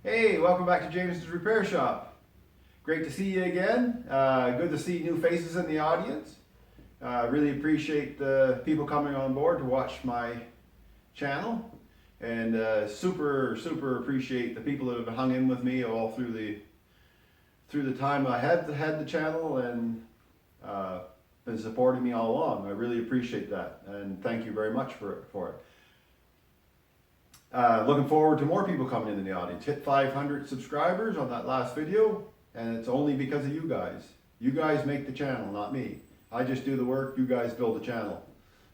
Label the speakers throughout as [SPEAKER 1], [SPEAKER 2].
[SPEAKER 1] Hey, welcome back to James's Repair Shop. Great to see you again. Good to see new faces in the audience. Really appreciate the people coming on board to watch my channel, and super appreciate the people that have hung in with me all through the time I had the channel and been supporting me all along. I really appreciate that, and thank you very much for it. Looking forward to more people coming in the audience. Hit 500 subscribers on that last video, and it's only because of you guys. You guys make the channel, not me. I just do the work, you guys build the channel.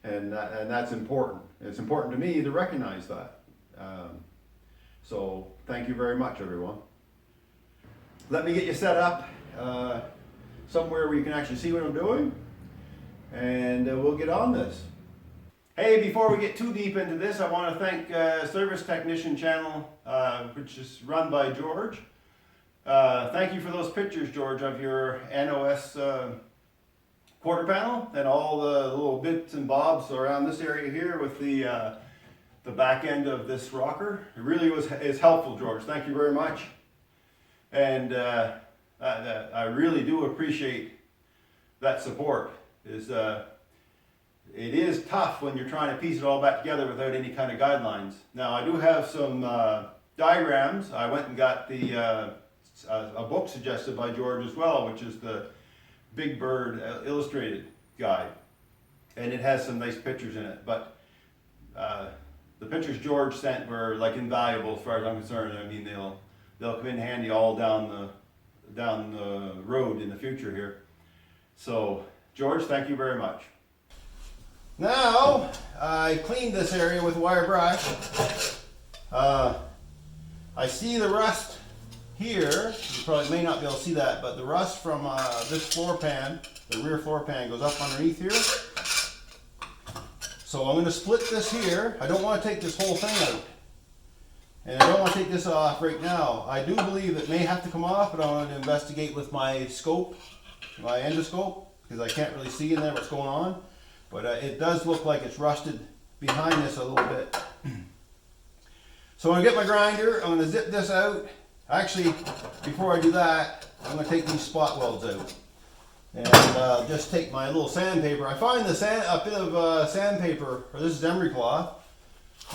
[SPEAKER 1] And that's important. It's important to me to recognize that. So thank you very much, everyone. Let me get you set up somewhere where you can actually see what I'm doing, and we'll get on this. Hey, before we get too deep into this, I want to thank Service Technician channel, which is run by George. Thank you for those pictures, George, of your NOS quarter panel and all the little bits and bobs around this area here with the back end of this rocker. It really is helpful, George. Thank you very much. And I really do appreciate that support. It is tough when you're trying to piece it all back together without any kind of guidelines. Now, I do have some diagrams. I went and got a book suggested by George as well, which is the Big Bird Illustrated Guide. And it has some nice pictures in it. But the pictures George sent were like invaluable as far as I'm concerned. I mean, they'll come in handy all down the road in the future here. So, George, thank you very much. Now, I cleaned this area with a wire brush. I see the rust here. You probably may not be able to see that, but the rust from this floor pan, the rear floor pan, goes up underneath here. So I'm going to split this here. I don't want to take this whole thing out. And I don't want to take this off right now. I do believe it may have to come off, but I want to investigate with my scope, my endoscope, because I can't really see in there what's going on. But it does look like it's rusted behind this a little bit. So I'm going to get my grinder, I'm going to zip this out. Actually, before I do that, I'm going to take these spot welds out. And just take my little sandpaper. I find a bit of sandpaper, or this is emery cloth,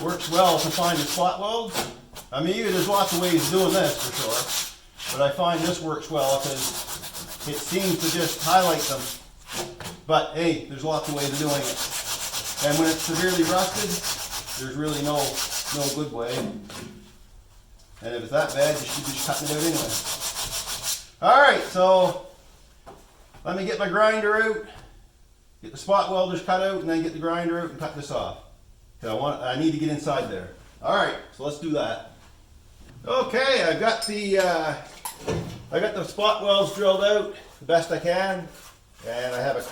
[SPEAKER 1] works well to find the spot welds. I mean, there's lots of ways of doing this for sure, but I find this works well because it seems to just highlight them. But hey, there's lots of ways of doing it. And when it's severely rusted, there's really no good way. And if it's that bad, you should be just cutting it out anyway. Alright, so let me get my grinder out, get the spot welders cut out, and then get the grinder out and cut this off. Because I need to get inside there. Alright, so let's do that. Okay, I got the spot welds drilled out the best I can. And I have a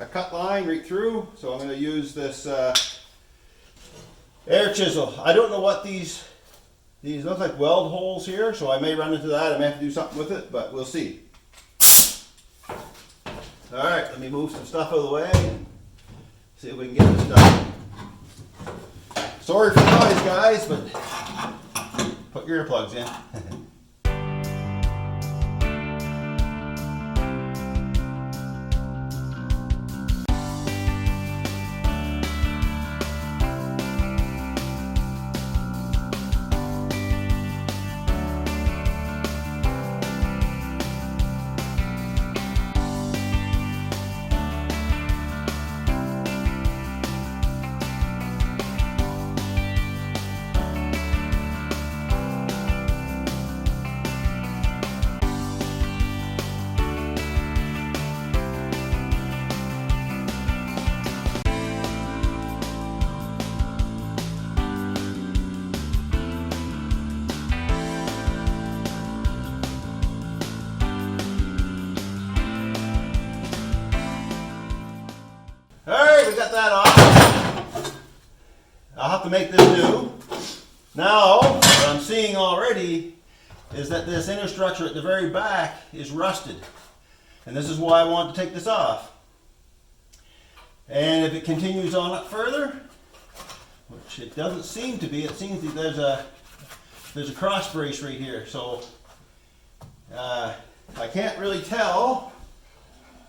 [SPEAKER 1] cut line right through, so I'm going to use this air chisel. I don't know what these look like weld holes here, so I may run into that. I may have to do something with it, but we'll see. Alright, let me move some stuff out of the way and see if we can get this done. Sorry for the noise, guys, but put your earplugs in. Alright, we got that off. I'll have to make this new. Now, what I'm seeing already is that this inner structure at the very back is rusted. And this is why I want to take this off. And if it continues on up further, which it doesn't seem to be, it seems that there's there's a cross brace right here, so I can't really tell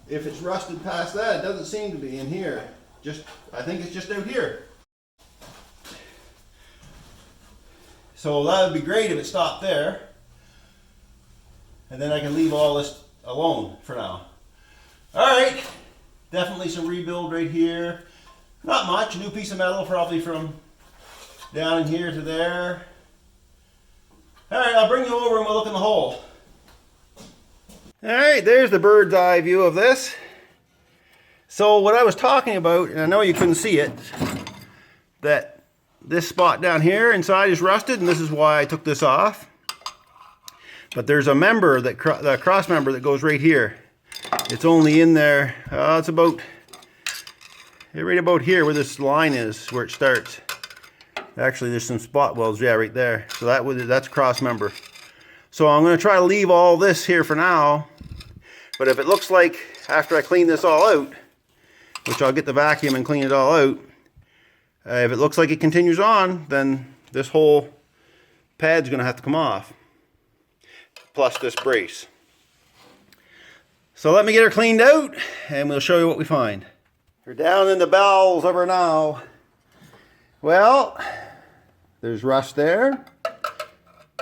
[SPEAKER 1] if it's rusted past that. It doesn't seem to be in here. I think it's just out here. So that would be great if it stopped there. And then I can leave all this alone for now. Alright, definitely some rebuild right here. Not much, a new piece of metal probably from down in here to there. Alright, I'll bring you over and we'll look in the hole. Alright, there's the bird's eye view of this. So what I was talking about, and I know you couldn't see it, that this spot down here inside is rusted, and this is why I took this off. But there's a member, the cross member that goes right here. It's only in there, it's about, right about here where this line is, where it starts. Actually, there's some spot welds, yeah, right there. So that's cross member. So I'm going to try to leave all this here for now. But if it looks like, after I clean this all out, which I'll get the vacuum and clean it all out, if it looks like it continues on, then this whole pad's going to have to come off. Plus this brace. So let me get her cleaned out, and we'll show you what we find. We're down in the bowels of her now. Well, there's rust there.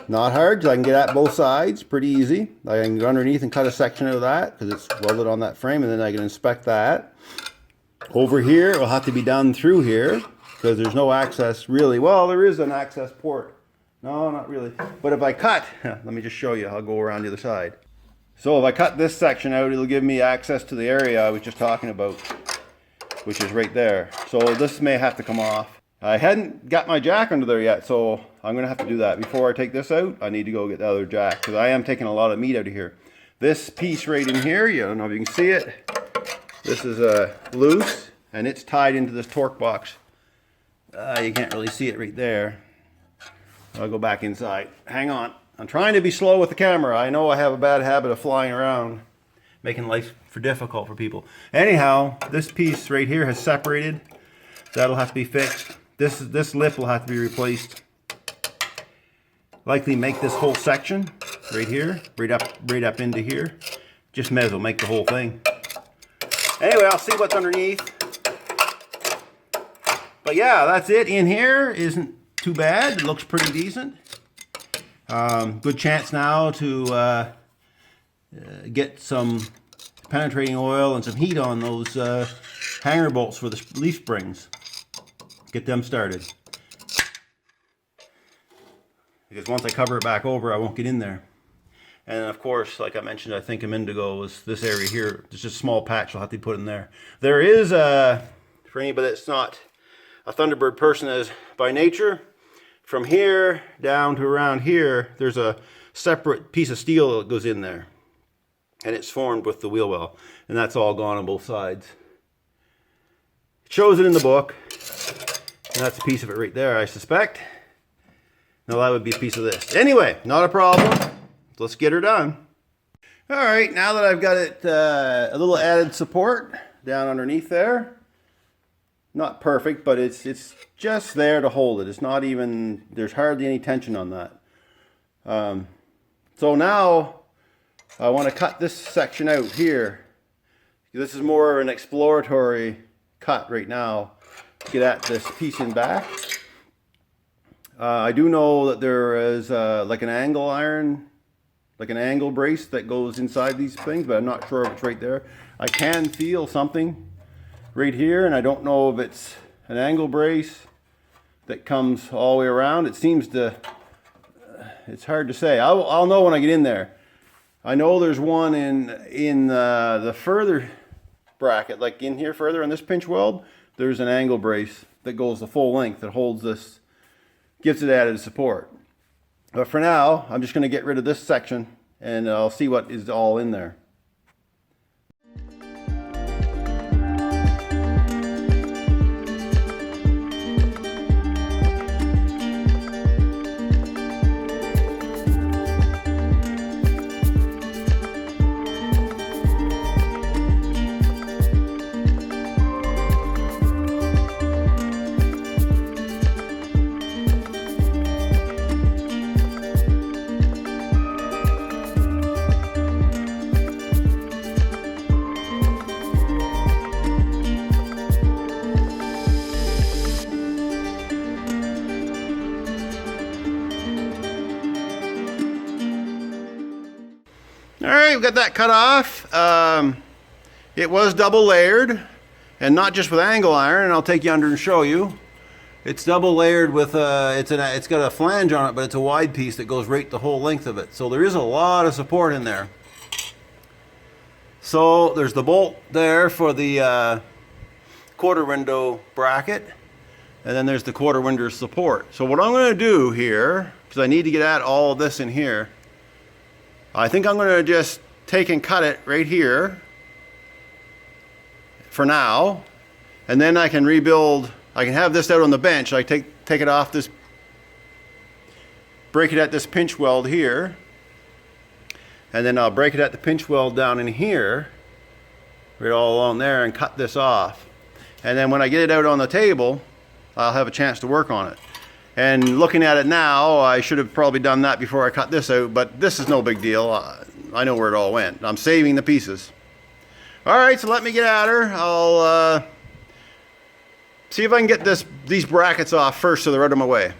[SPEAKER 1] Not hard, because I can get at both sides, pretty easy. I can go underneath and cut a section out of that, because it's welded on that frame, and then I can inspect that. Over here, it'll have to be done through here, because there's no access really. Well, there is an access port. No, not really. But if I cut, let me just show you, I'll go around the other side. So if I cut this section out, it'll give me access to the area I was just talking about, which is right there. So this may have to come off. I hadn't got my jack under there yet, so I'm going to have to do that. Before I take this out, I need to go get the other jack, because I am taking a lot of meat out of here. This piece right in here, you don't know if you can see it. This is loose, and it's tied into this torque box. You can't really see it right there. I'll go back inside. Hang on. I'm trying to be slow with the camera. I know I have a bad habit of flying around, making life difficult for people. Anyhow, this piece right here has separated. That'll have to be fixed. This lip will have to be replaced. Likely make this whole section right here, right up into here. Just may as well make the whole thing. Anyway, I'll see what's underneath. But yeah, that's it. In here isn't too bad. It looks pretty decent. Good chance now to get some penetrating oil and some heat on those hanger bolts for the leaf springs. Get them started. Because once I cover it back over, I won't get in there. And of course, like I mentioned, I think a minute ago, was this area here. There's just a small patch I'll have to put in there. There is for anybody that's not a Thunderbird person as by nature, from here down to around here, there's a separate piece of steel that goes in there. And it's formed with the wheel well. And that's all gone on both sides. It shows it in the book. And that's a piece of it right there, I suspect. Now that would be a piece of this. Anyway, not a problem. Let's get her done. All right, now that I've got it a little added support down underneath there. Not perfect, but it's just there to hold it. It's not even, there's hardly any tension on that. So now I want to cut this section out here. This is more of an exploratory cut right now to get at this piece in back. I do know that there is like an angle iron, like an angle brace that goes inside these things, but I'm not sure if it's right there. I can feel something right here, and I don't know if it's an angle brace that comes all the way around. It seems to, it's hard to say. I'll know when I get in there. I know there's one in the further bracket, like in here further on this pinch weld, there's an angle brace that goes the full length that holds this, gives it added support. But for now, I'm just going to get rid of this section and I'll see what is all in there. Alright, we've got that cut off. It was double layered, and not just with angle iron, and I'll take you under and show you. It's double layered with it's got a flange on it, but it's a wide piece that goes right the whole length of it. So there is a lot of support in there. So there's the bolt there for the quarter window bracket, and then there's the quarter window support. So what I'm going to do here, because I need to get at all of this in here, I think I'm going to just take and cut it right here for now, and then I can rebuild. I can have this out on the bench. I take it off this, break it at this pinch weld here, and then I'll break it at the pinch weld down in here, right all along there, and cut this off. And then when I get it out on the table, I'll have a chance to work on it. And looking at it now, I should have probably done that before I cut this out, but this is no big deal. I know where it all went. I'm saving the pieces. All right, so let me get at her. I'll see if I can get these brackets off first so they're out of my way.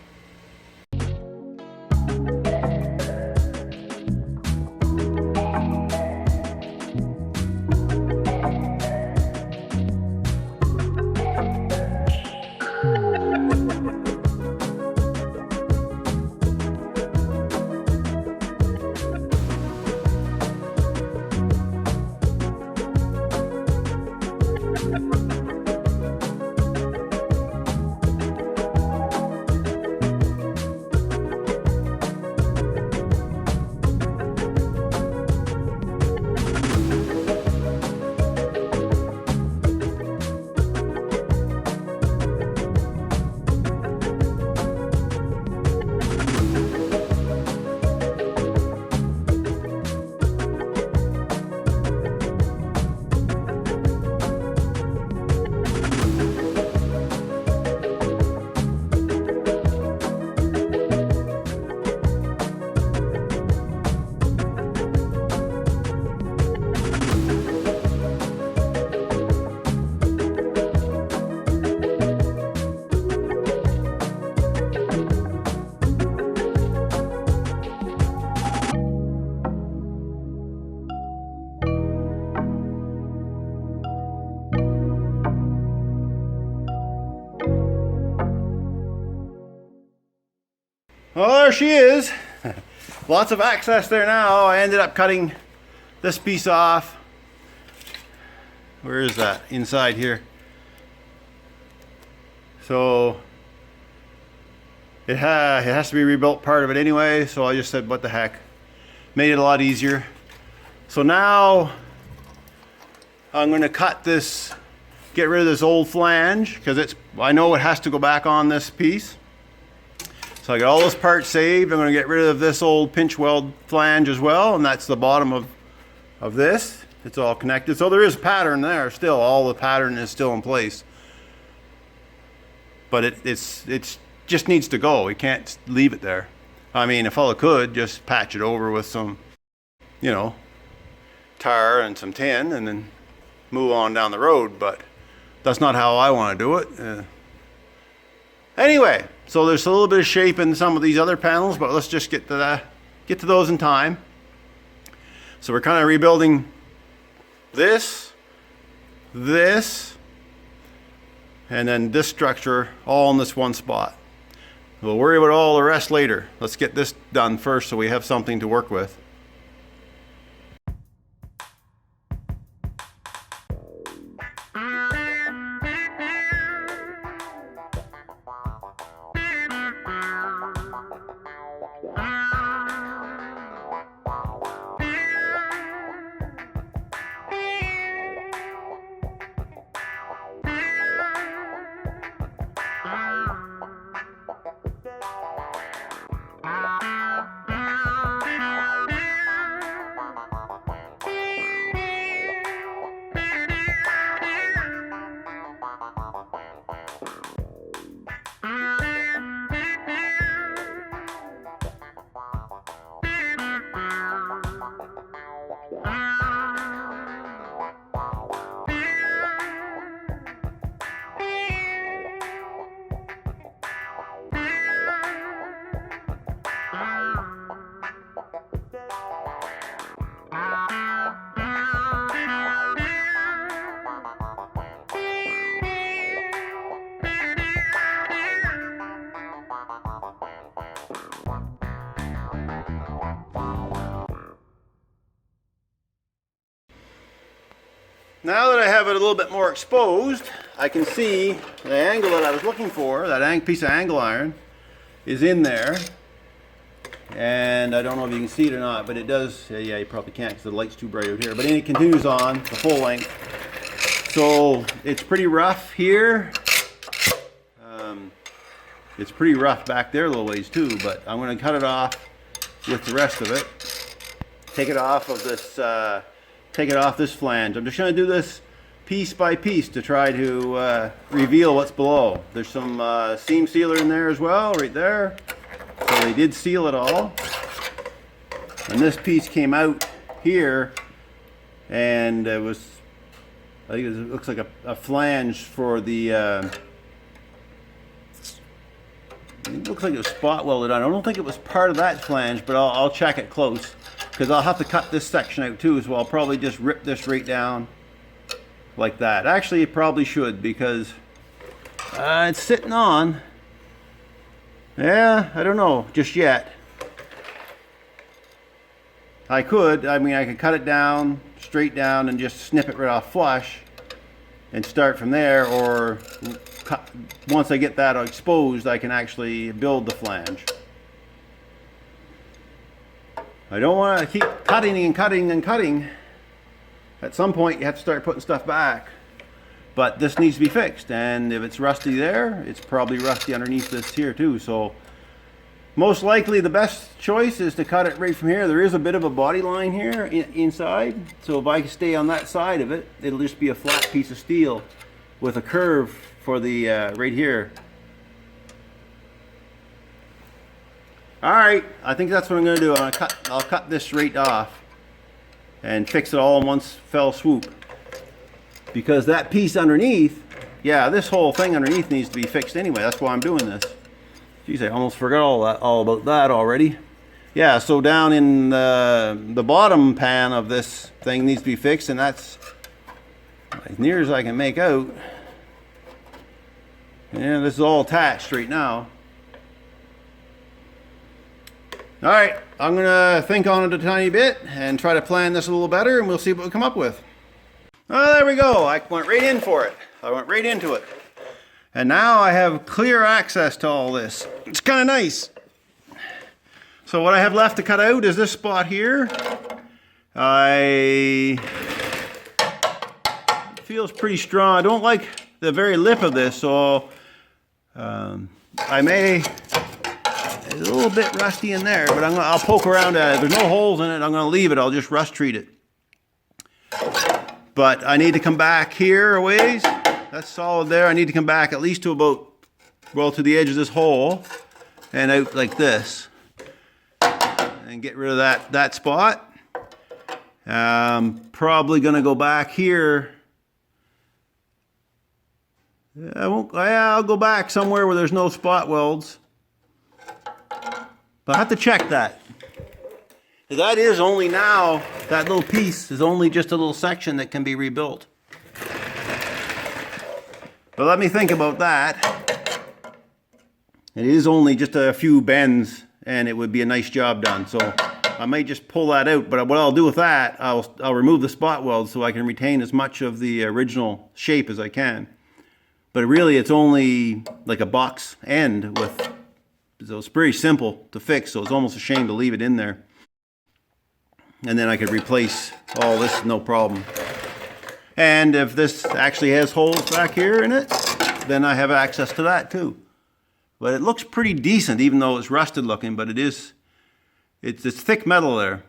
[SPEAKER 1] Well, there she is. Lots of access there now. I ended up cutting this piece off. Where is that? Inside here. So it has to be rebuilt, part of it anyway, so I just said what the heck. Made it a lot easier. So now I'm going to cut this, get rid of this old flange, because I know it has to go back on this piece. So I got all those parts saved. I'm going to get rid of this old pinch weld flange as well, and that's the bottom of this. It's all connected. So there is a pattern there still. All the pattern is still in place. But it just needs to go. We can't leave it there. I mean, if all I could, just patch it over with some, you know, tar and some tin and then move on down the road. But that's not how I want to do it. Anyway, so there's a little bit of shape in some of these other panels, but let's just get to those in time. So we're kind of rebuilding this, and then this structure all in this one spot. We'll worry about all the rest later. Let's get this done first so we have something to work with. Now that I have it a little bit more exposed, I can see the angle that I was looking for. That piece of angle iron is in there. And I don't know if you can see it or not, but it does. Yeah, you probably can't because the light's too bright out here. But it continues on the full length. So it's pretty rough here. It's pretty rough back there a little ways too, but I'm going to cut it off with the rest of it. Take it off of this. Take it off this flange. I'm just going to do this piece by piece to try to reveal what's below. There's some seam sealer in there as well, right there. So they did seal it all. And this piece came out here, and it was, I think it looks like a flange for the, it looks like it was spot welded on. I don't think it was part of that flange, but I'll check it close. Because I'll have to cut this section out too, so I'll probably just rip this right down like that. Actually, it probably should, because it's sitting on. Yeah, I don't know just yet. I could cut it down, straight down, and just snip it right off flush and start from there, or once I get that exposed, I can actually build the flange. I don't want to keep cutting and cutting and cutting. At some point you have to start putting stuff back. But this needs to be fixed, and if it's rusty there, it's probably rusty underneath this here too. So most likely the best choice is to cut it right from here. There is a bit of a body line here inside, so if I can stay on that side of it, it'll just be a flat piece of steel with a curve for the right here. Alright, I think that's what I'm going to do. I'll cut this right off and fix it all in one fell swoop. Because that piece underneath, yeah, this whole thing underneath needs to be fixed anyway. That's why I'm doing this. Jeez, I almost forgot all about that already. Yeah, so down in the bottom pan of this thing needs to be fixed, and that's as near as I can make out. Yeah, this is all attached right now. Alright, I'm going to think on it a tiny bit and try to plan this a little better, and we'll see what we come up with. Oh, there we go. I went right in for it. I went right into it. And now I have clear access to all this. It's kind of nice. So what I have left to cut out is this spot here. It feels pretty strong. I don't like the very lip of this, so I may... It's a little bit rusty in there, but I'll poke around at it. If there's no holes in it, I'm going to leave it. I'll just rust treat it. But I need to come back here a ways. That's solid there. I need to come back at least to about, well, to the edge of this hole and out like this. And get rid of that spot. Probably going to go back here. I'll go back somewhere where there's no spot welds. But I have to check that. That is only now, that little piece is only just a little section that can be rebuilt. But let me think about that. It is only just a few bends, and it would be a nice job done. So I may just pull that out, but what I'll do with that, I'll remove the spot weld so I can retain as much of the original shape as I can. But really it's only like a box end with, so it's pretty simple to fix, so it's almost a shame to leave it in there. And then I could replace all this, no problem. And if this actually has holes back here in it, then I have access to that too. But it looks pretty decent, even though it's rusted looking, but it's thick metal there.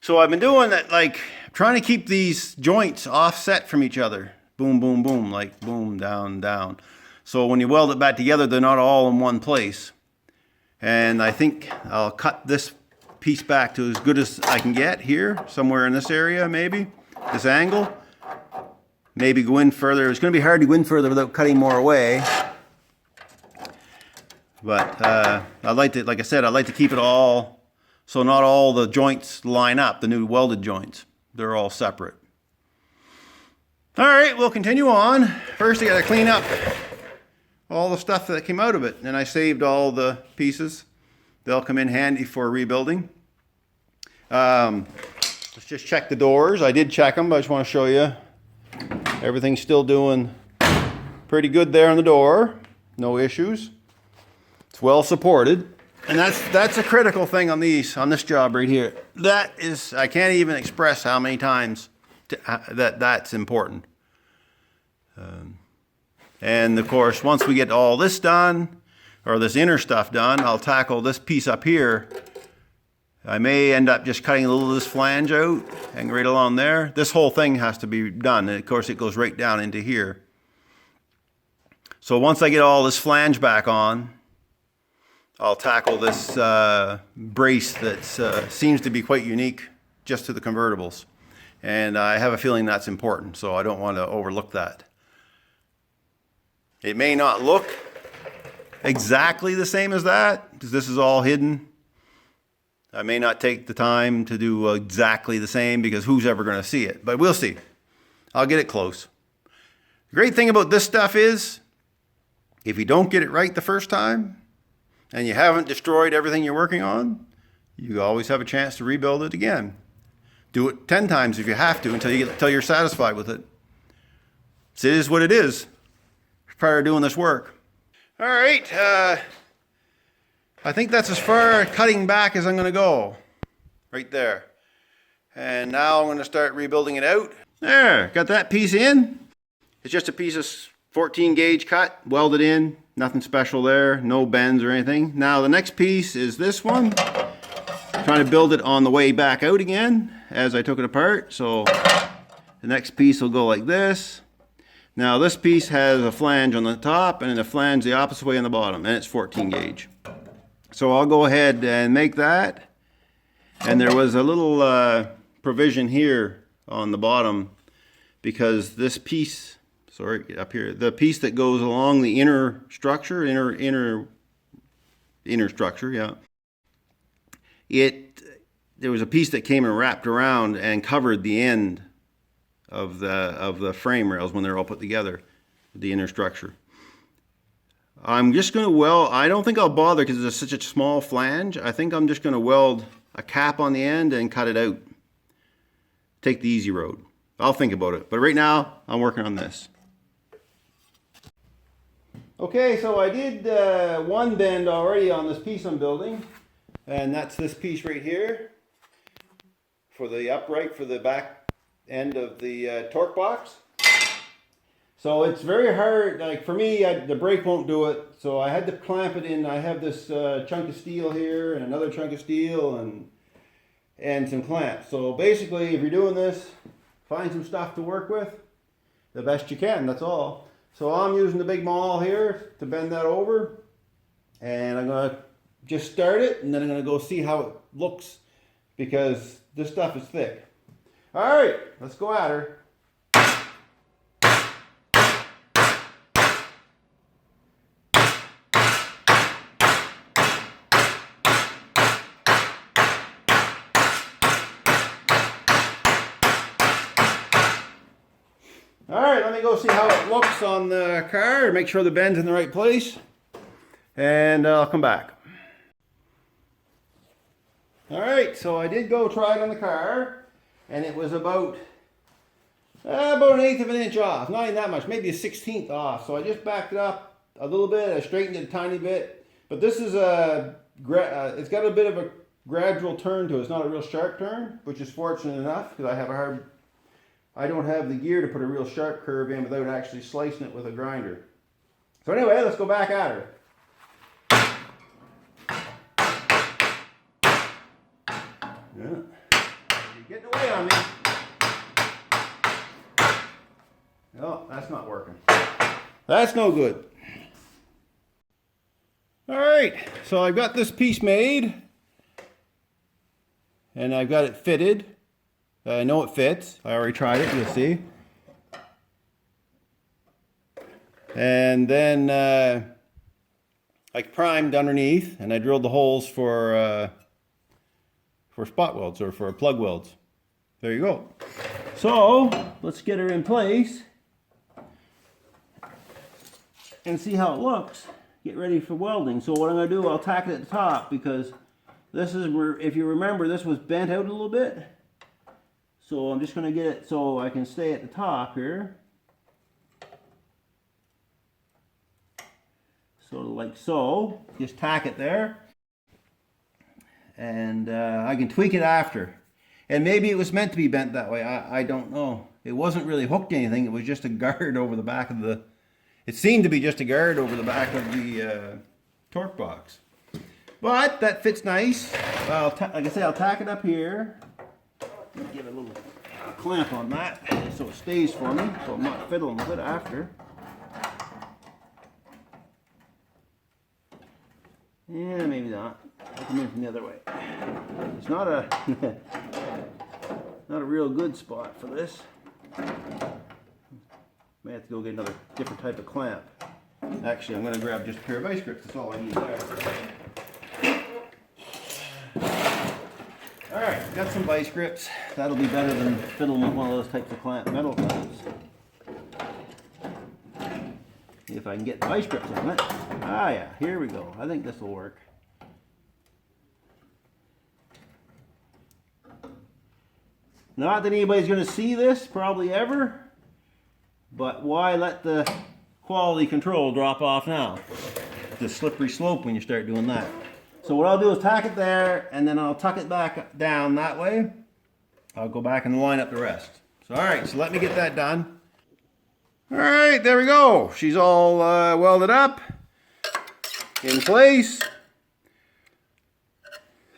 [SPEAKER 1] So I've been doing that, like, trying to keep these joints offset from each other. Boom, boom, boom, like boom, down, down. So when you weld it back together, they're not all in one place. And I think I'll cut this piece back to as good as I can get here, somewhere in this area maybe, this angle. Maybe go in further. It's going to be hard to go in further without cutting more away. But I'd like to, like I said, I'd like to keep it all, so not all the joints line up, the new welded joints. They're all separate. All right, we'll continue on. First I got to clean up all the stuff that came out of it, and I saved all the pieces. They'll come in handy for rebuilding. I Let's just check the doors. I did check them, but I just want to show you. Everything's still doing pretty good there on the door. No issues. It's well supported. And that's a critical thing on this job right here. That is, I can't even express how many times that's important. And of course, once we get all this done, or this inner stuff done, I'll tackle this piece up here. I may end up just cutting a little of this flange out and right along there. This whole thing has to be done, and of course it goes right down into here. So once I get all this flange back on, I'll tackle this brace that seems to be quite unique just to the convertibles. And I have a feeling that's important, so I don't want to overlook that. It may not look exactly the same as that, because this is all hidden. I may not take the time to do exactly the same, because who's ever going to see it? But we'll see. I'll get it close. The great thing about this stuff is, if you don't get it right the first time, and you haven't destroyed everything you're working on, you always have a chance to rebuild it again. Do it 10 times if you have to until you're satisfied with it. So it is what it is. Prior to doing this work. All right, I think that's as far cutting back as I'm going to go. Right there. And now I'm going to start rebuilding it out. There, got that piece in. It's just a piece of 14 gauge cut, welded in. Nothing special there, no bends or anything. Now the next piece is this one. Trying to build it on the way back out again as I took it apart. So the next piece will go like this. Now this piece has a flange on the top and a flange the opposite way on the bottom, and it's 14 gauge. So I'll go ahead and make that. And there was a little provision here on the bottom, because this piece, sorry, up here, the piece that goes along the inner structure, inner structure, yeah. There was a piece that came and wrapped around and covered the end of the frame rails when they're all put together, the inner structure. I'm just going to weld. I don't think I'll bother because it's such a small flange. I think I'm just going to weld a cap on the end and cut it out. Take the easy road. I'll think about it. But right now, I'm working on this. Okay, so I did one bend already on this piece I'm building. And that's this piece right here. For the upright, for the back end of the torque box. So it's very hard, like for me, the brake won't do it, so I had to clamp it in. I have this chunk of steel here, and another chunk of steel, and some clamps. So basically, if you're doing this, find some stuff to work with, the best you can, that's all. So I'm using the big maul here to bend that over, and I'm going to just start it, and then I'm going to go see how it looks, because this stuff is thick. All right, let's go at her. All right, let me go see how it looks on the car, make sure the bend's in the right place, and I'll come back. All right, so I did go try it on the car, and it was about an 1/8 of an inch off, not even that much, maybe a 1/16 off. So I just backed it up a little bit, I straightened it a tiny bit, but this is it's got a bit of a gradual turn to it. It's not a real sharp turn, which is fortunate enough, because I don't have the gear to put a real sharp curve in without actually slicing it with a grinder. So anyway, let's go back at her. Yeah. You're getting away on me. Oh, that's not working. That's no good. All right, so I've got this piece made, and I've got it fitted. I know it fits. I already tried it, you'll see. And then I primed underneath, and I drilled the holes for spot welds, or for plug welds. There you go. So let's get her in place and see how it looks. Get ready for welding. So what I'm going to do, I'll tack it at the top, because this is where, if you remember, this was bent out a little bit. So I'm just going to get it so I can stay at the top here. Sort of like so. Just tack it there. And I can tweak it after. And maybe it was meant to be bent that way. I don't know. It wasn't really hooked to anything. It was just a guard over the back of the... It seemed to be just a guard over the back of the torque box. But that fits nice. Well, like I say, I'll tack it up here. Give it a little clamp on that so it stays for me, so I'm not fiddling with it after. Yeah, maybe not. I'll come in from the other way. It's not a not a real good spot for this. May have to go get another different type of clamp. Actually, I'm going to grab just a pair of vice grips. That's all I need there. Alright, got some vice grips. That'll be better than fiddling with one of those types of metal clamps. If I can get the vice grips on it. Ah yeah, here we go. I think this will work. Not that anybody's going to see this, probably ever. But why let the quality control drop off now? It's a slippery slope when you start doing that. So what I'll do is tack it there, and then I'll tuck it back down that way. I'll go back and line up the rest. So alright, so let me get that done. Alright, there we go. She's all welded up, in place.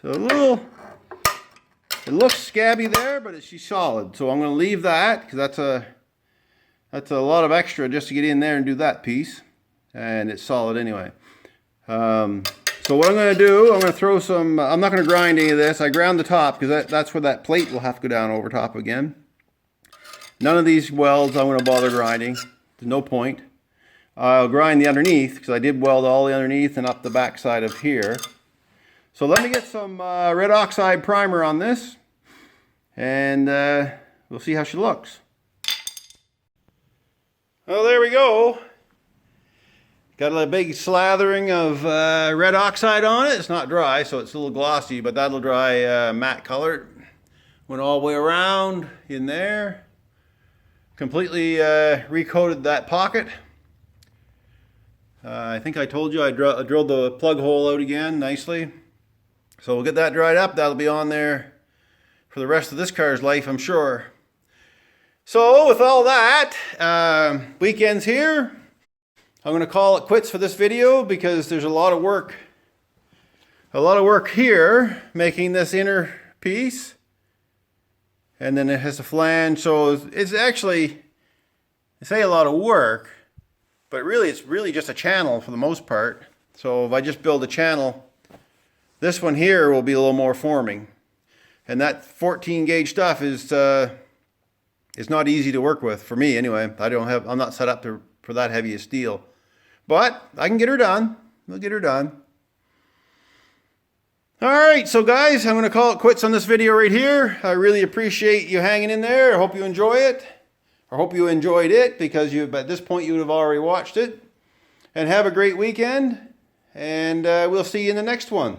[SPEAKER 1] So it looks scabby there, but she's solid. So I'm going to leave that, because that's a lot of extra just to get in there and do that piece. And it's solid anyway. So what I'm going to do, I'm going to throw some, I'm not going to grind any of this. I ground the top because that's where that plate will have to go down over top again. None of these welds I'm going to bother grinding. There's no point. I'll grind the underneath because I did weld all the underneath and up the back side of here. So let me get some red oxide primer on this. And we'll see how she looks. Well, there we go. Got a big slathering of red oxide on it. It's not dry, so it's a little glossy, but that'll dry matte color. Went all the way around in there. Completely recoated that pocket. I think I told you I drilled the plug hole out again nicely. So we'll get that dried up. That'll be on there for the rest of this car's life, I'm sure. So with all that, weekend's here. I'm going to call it quits for this video because there's a lot of work here making this inner piece. And then it has a flange, so it's actually, I say a lot of work, but really it's really just a channel for the most part. So if I just build a channel, this one here will be a little more forming. And that 14 gauge stuff is not easy to work with, for me anyway. I'm not set up for that heavy a steel. But I can get her done. We'll get her done. Alright, so guys, I'm going to call it quits on this video right here. I really appreciate you hanging in there. I hope you enjoy it. I hope you enjoyed it because at this point you would have already watched it. And have a great weekend. And we'll see you in the next one.